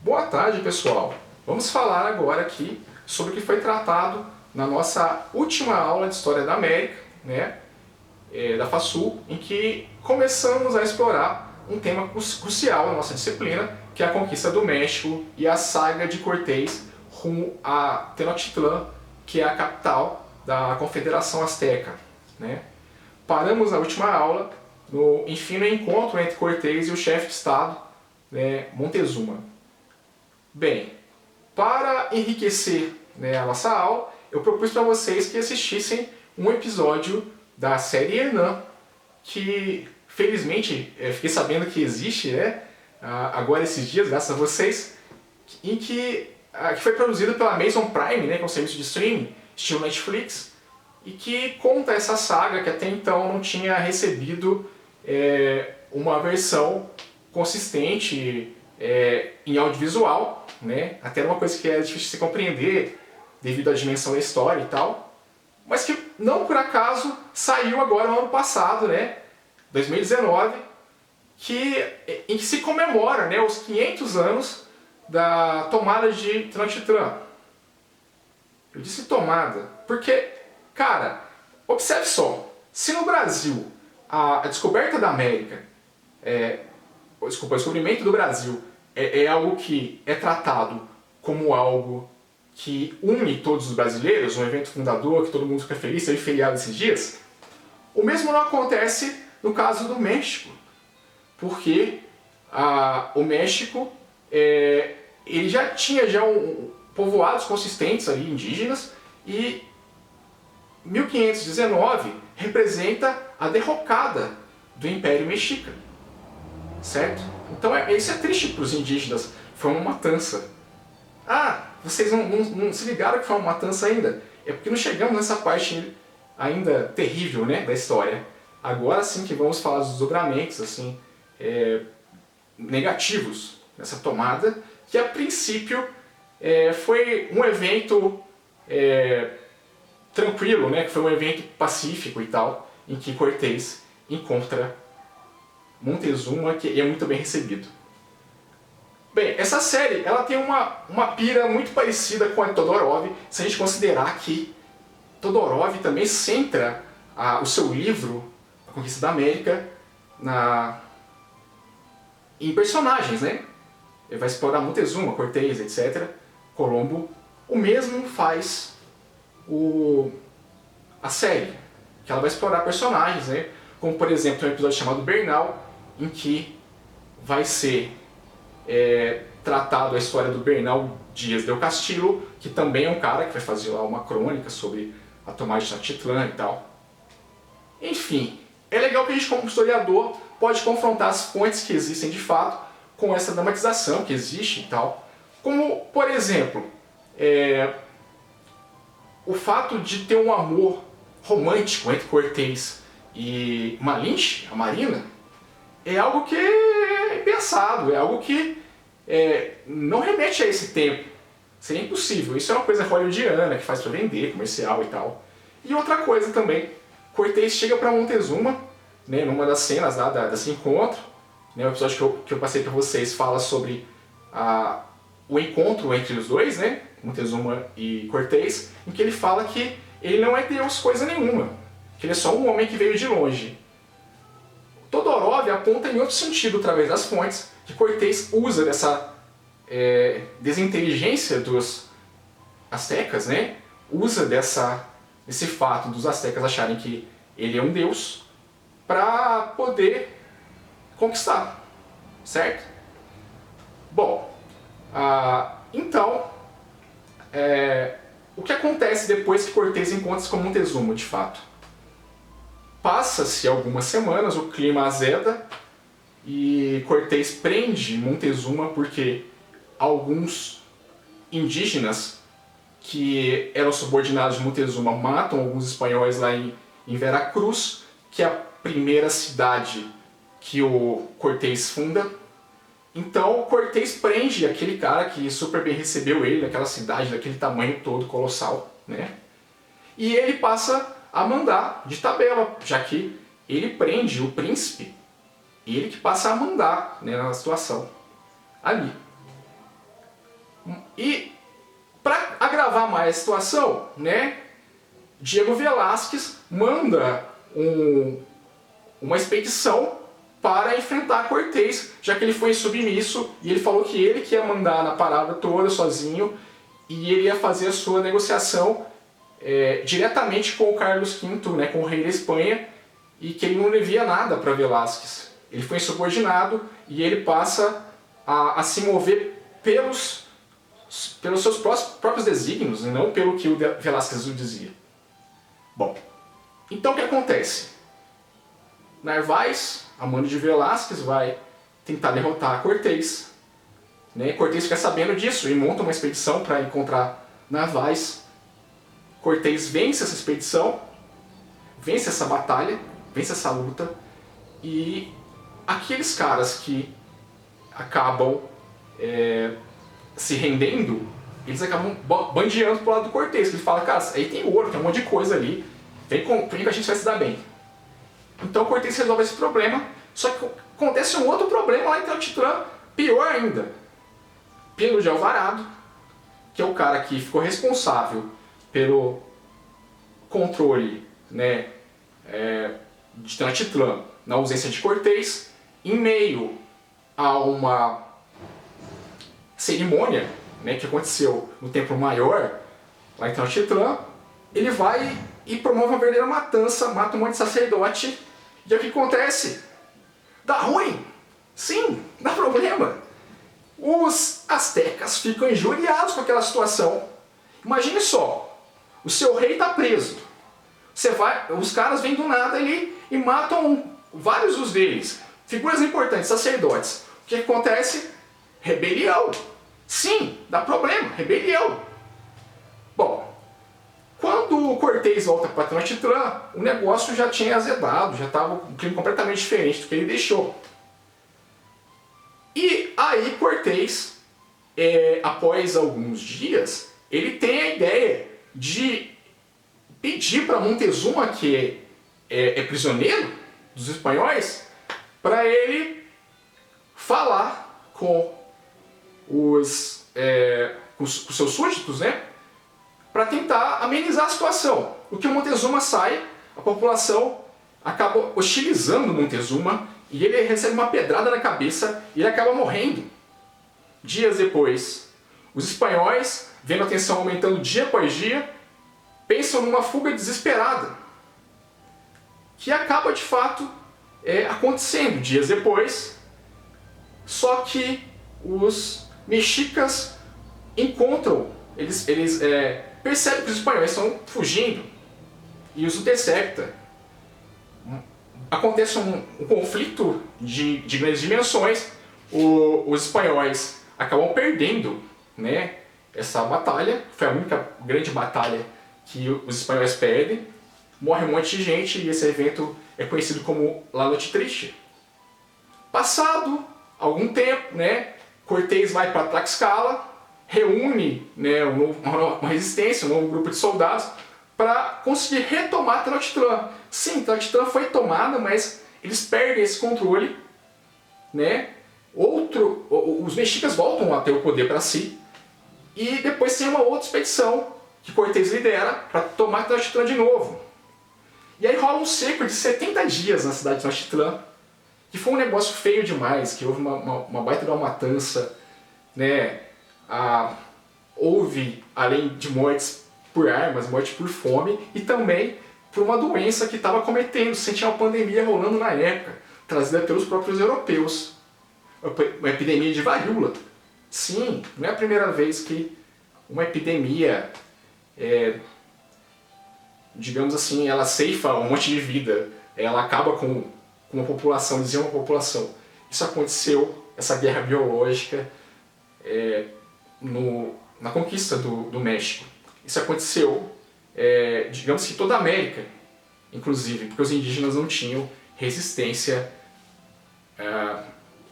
Boa tarde, pessoal! Vamos falar agora aqui sobre o que foi tratado na nossa última aula de História da América, né, da FASUL, em que começamos a explorar um tema crucial na nossa disciplina, que é a conquista do México e a saga de Cortés rumo a Tenochtitlán, que é a capital da Confederação Azteca, né. Paramos na última aula no encontro entre Cortés e o chefe de Estado, né, Montezuma. Bem, para enriquecer, né, a nossa aula, eu propus para vocês que assistissem um episódio da série Hernan, que felizmente fiquei sabendo que existe, né, agora esses dias, graças a vocês, que foi produzido pela Amazon Prime, né, que é um serviço de streaming, estilo Netflix, e que conta essa saga que até então não tinha recebido uma versão consistente em audiovisual, né? Até era uma coisa que é difícil de se compreender devido à dimensão da história e tal, mas que não por acaso saiu agora no ano passado, né? 2019, em que se comemora, né, os 500 anos da tomada de Tenochtitlán. Eu disse tomada porque, cara, observe só, se no Brasil a descoberta da América, o descobrimento do Brasil é algo que é tratado como algo que une todos os brasileiros, um evento fundador, que todo mundo fica feliz, teve feriado esses dias, o mesmo não acontece no caso do México, porque o México ele já tinha povoados consistentes ali, indígenas, e 1519 representa a derrocada do Império Mexica, certo? Então isso é triste para os indígenas, foi uma matança. Vocês não se ligaram que foi uma matança ainda? É porque não chegamos nessa parte ainda terrível, né, da história. Agora sim que vamos falar dos desdobramentos assim, negativos nessa tomada, que a princípio foi um evento tranquilo, né, que foi um evento pacífico e tal, em que Cortés encontra Montezuma, que é muito bem recebido. Bem, essa série ela tem uma pira muito parecida com a de Todorov, se a gente considerar que Todorov também centra o seu livro, A Conquista da América, em personagens, né? Ele vai explorar Montezuma, Cortés, etc. Colombo. O mesmo faz a série, que ela vai explorar personagens, né? Como, por exemplo, tem um episódio chamado Bernal, em que vai ser tratado a história do Bernal Dias del Castillo, que também é um cara que vai fazer lá uma crônica sobre a tomada de Tenochtitlán e tal. Enfim, é legal que a gente, como historiador, pode confrontar as fontes que existem de fato com essa dramatização que existe e tal. Como, por exemplo, o fato de ter um amor romântico entre Cortés e Malinche, a Marina, é algo que é impensado, é algo que não remete a esse tempo. Seria impossível. Isso é uma coisa hollywoodiana, que faz para vender, comercial e tal. E outra coisa também, Cortés chega para Montezuma, né, numa das cenas lá desse encontro, né, o episódio que eu passei para vocês fala sobre o encontro entre os dois, né, Montezuma e Cortés, em que ele fala que ele não é Deus coisa nenhuma, que ele é só um homem que veio de longe. Todorov aponta em outro sentido, através das fontes, que Cortés usa dessa desinteligência dos astecas, né? Usa desse fato dos astecas acharem que ele é um deus para poder conquistar, certo? Bom, então, o que acontece depois que Cortés encontra-se com Montezuma, de fato? Passa-se algumas semanas, o clima azeda e Cortés prende Montezuma porque alguns indígenas que eram subordinados de Montezuma matam alguns espanhóis lá em Veracruz, que é a primeira cidade que o Cortés funda. Então Cortés prende aquele cara que super bem recebeu ele naquela cidade, daquele tamanho todo colossal, né? E ele passa a mandar de tabela, já que ele prende o príncipe, ele que passa a mandar, né, na situação ali. E para agravar mais a situação, né, Diego Velázquez manda uma expedição para enfrentar Cortés, já que ele foi submisso e ele falou que ele que ia mandar na parada toda sozinho e ele ia fazer a sua negociação diretamente com o Carlos V, né, com o rei da Espanha, e que ele não devia nada para Velázquez. Ele foi insubordinado e ele passa a se mover pelos seus próprios desígnios, e não pelo que o Velázquez o dizia. Bom, então o que acontece? Narváez, a mando de Velázquez, vai tentar derrotar Cortés. Né? Cortés fica sabendo disso e monta uma expedição para encontrar Narváez. Cortés vence essa expedição, vence essa batalha, vence essa luta, e aqueles caras que acabam se rendendo, eles acabam bandeando pro lado do Cortés. Ele fala, cara, aí tem ouro, tem um monte de coisa ali, vem que a gente vai se dar bem. Então Cortés resolve esse problema, só que acontece um outro problema lá em Tenochtitlan, pior ainda. Pedro de Alvarado, que é o cara que ficou responsável pelo controle, né, de Tenochtitlan na ausência de Cortés, em meio a uma cerimônia, né, que aconteceu no Templo Maior, lá em Tenochtitlan, ele vai e promove uma verdadeira matança, mata um monte de sacerdote, e o que acontece? Dá ruim! Sim, dá problema! Os astecas ficam injuriados com aquela situação. Imagine só, o seu rei está preso. Os caras vêm do nada ali e matam vários dos deles. Figuras importantes, sacerdotes. O que acontece? Rebelião. Sim, dá problema, rebelião. Bom, quando o Cortés volta para Tenochtitlan, o negócio já tinha azedado, já estava um clima completamente diferente do que ele deixou. E aí Cortés, após alguns dias, ele tem a ideia de pedir para Montezuma, que é prisioneiro dos espanhóis, para ele falar com os seus súditos, né, para tentar amenizar a situação. O que o Montezuma sai, a população acaba hostilizando o Montezuma e ele recebe uma pedrada na cabeça e ele acaba morrendo. Dias depois, os espanhóis, vendo a tensão aumentando dia após dia, pensam numa fuga desesperada, que acaba de fato acontecendo dias depois, só que os mexicas encontram, eles percebem que os espanhóis estão fugindo e os interceptam. Acontece um conflito de grandes dimensões, os espanhóis acabam perdendo, né, essa batalha, foi a única grande batalha que os espanhóis perdem, morre um monte de gente e esse evento é conhecido como La Noche Triste. Passado algum tempo, né, Cortés vai para Tlaxcala, reúne, né, uma resistência, um novo grupo de soldados para conseguir retomar Tenochtitlan. Sim, Tenochtitlan foi tomada, mas eles perdem esse controle, né? Os mexicas voltam a ter o poder para si e depois tem uma outra expedição que Cortés lidera para tomar Tenochtitlan de novo. E aí rola um cerco de 70 dias na cidade de Tenochtitlan, que foi um negócio feio demais, que houve uma baita de uma matança, né? Houve, além de mortes por armas, mortes por fome e também por uma doença que estava cometendo, se tinha uma pandemia rolando na época, trazida pelos próprios europeus. Uma epidemia de varíola. Sim, não é a primeira vez que uma epidemia, digamos assim, ela ceifa um monte de vida, ela acaba com uma população, dizia uma população. Isso aconteceu, essa guerra biológica, na conquista do México. Isso aconteceu, digamos que toda a América, inclusive, porque os indígenas não tinham resistência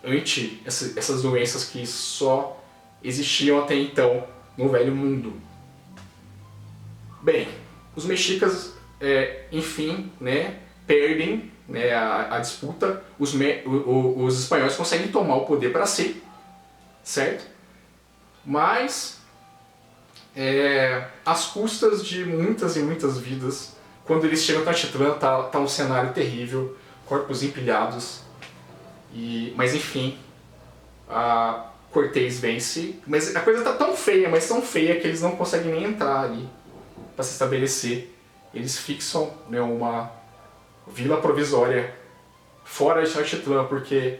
ante essas doenças que só existiam até então no Velho Mundo. Bem, os mexicas, enfim, né, perdem, né, a disputa, os espanhóis conseguem tomar o poder para si, certo? Mas às custas de muitas e muitas vidas. Quando eles chegam em Tenochtitlan, tá um cenário terrível, corpos empilhados. Mas enfim, a Cortês vence. Mas a coisa tá tão feia, mas tão feia que eles não conseguem nem entrar ali para se estabelecer. Eles fixam, né, uma vila provisória fora de Tenochtitlan, porque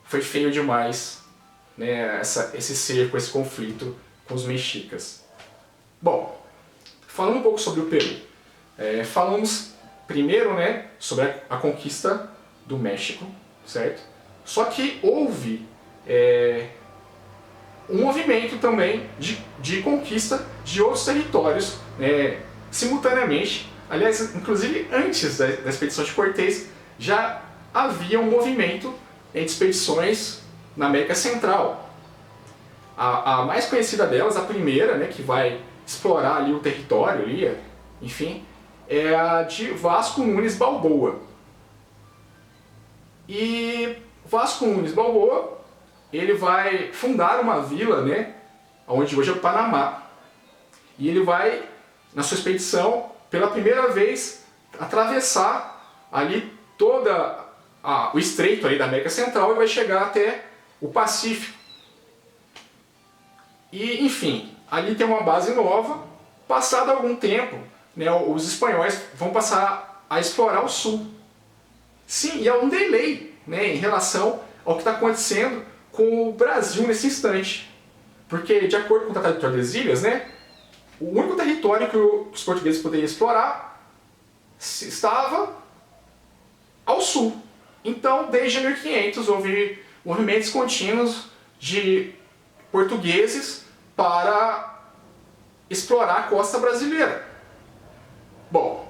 foi feio demais, né, esse cerco, esse conflito com os mexicas. Bom, falando um pouco sobre o Peru, falamos primeiro, né, sobre a conquista do México, certo? Só que houve um movimento também de conquista de outros territórios, né, simultaneamente. Aliás, inclusive antes da expedição de Cortés, já havia um movimento de expedições na América Central. A mais conhecida delas, a primeira, né, que vai explorar ali o território, ali, enfim, é a de Vasco Nunes Balboa. E Vasco Nunes Balboa, ele vai fundar uma vila, né, onde hoje é o Panamá. E ele vai, na sua expedição, pela primeira vez, atravessar ali toda o estreito ali da América Central e vai chegar até o Pacífico. E, enfim, ali tem uma base nova. Passado algum tempo, né, os espanhóis vão passar a explorar o sul. Sim, e há um delay, né, em relação ao que está acontecendo com o Brasil nesse instante. Porque, de acordo com o Tratado de Tordesilhas, né, o único território que os portugueses poderiam explorar estava ao sul. Então, desde 1500, houve movimentos contínuos de portugueses para explorar a costa brasileira. Bom,